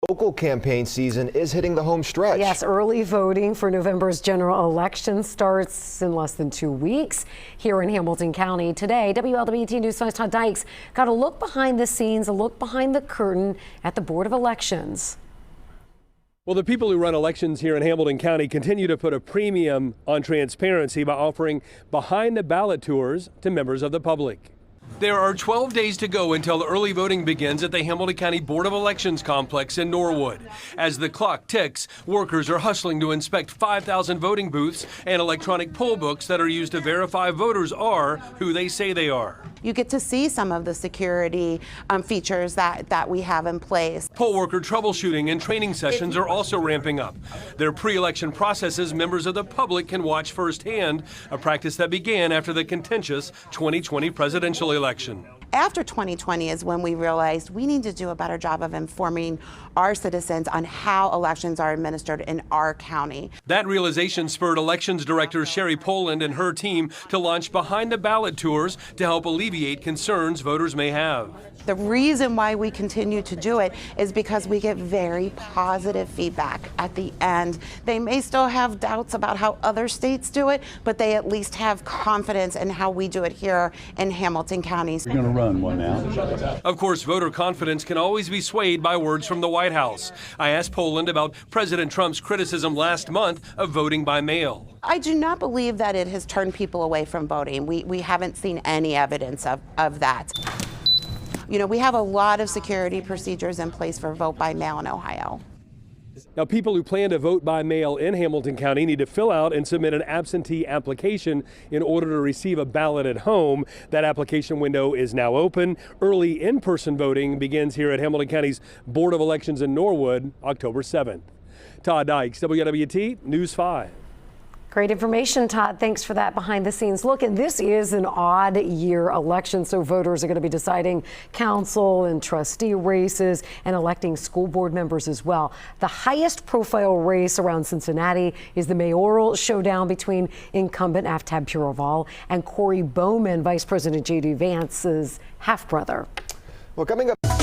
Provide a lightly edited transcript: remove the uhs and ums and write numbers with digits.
Local campaign season is hitting the home stretch. Yes, early voting for November's general election starts in less than 2 weeks here in Hamilton County. Today, WLWT News 5's Todd Dykes got a look behind the scenes, a look behind the curtain at the Board of Elections. Well, the people who run elections here in Hamilton County continue to put a premium on transparency by offering behind-the-ballot tours to members of the public. There are 12 days to go until early voting begins at the Hamilton County Board of Elections complex in Norwood. As the clock ticks, workers are hustling to inspect 5,000 voting booths and electronic poll books that are used to verify voters are who they say they are. You get to see some of the security features that we have in place. Poll worker troubleshooting and training sessions are also ramping up. They're pre-election processes members of the public can watch firsthand, a practice that began after the contentious 2020 presidential election. After 2020 is when we realized we need to do a better job of informing our citizens on how elections are administered in our county. That realization spurred Elections Director Sherry Poland and her team to launch behind-the-ballot tours to help alleviate concerns voters may have. The reason why we continue to do it is because we get very positive feedback at the end. They may still have doubts about how other states do it, but they at least have confidence in how we do it here in Hamilton County. You're going to run one now. Of course, voter confidence can always be swayed by words from the White House. I asked Poland about President Trump's criticism last month of voting by mail. I do not believe that it has turned people away from voting. We haven't seen any evidence of that. You know, we have a lot of security procedures in place for vote by mail in Ohio. Now, people who plan to vote by mail in Hamilton County need to fill out and submit an absentee application in order to receive a ballot at home. That application window is now open. Early in-person voting begins here at Hamilton County's Board of Elections in Norwood, October 7th. Todd Dykes, WLWT News 5. Great information, Todd. Thanks for that behind-the-scenes look. And this is an odd-year election, so voters are going to be deciding council and trustee races and electing school board members as well. The highest-profile race around Cincinnati is the mayoral showdown between incumbent Aftab Pureval and Corey Bowman, Vice President J.D. Vance's half-brother. Well, coming up.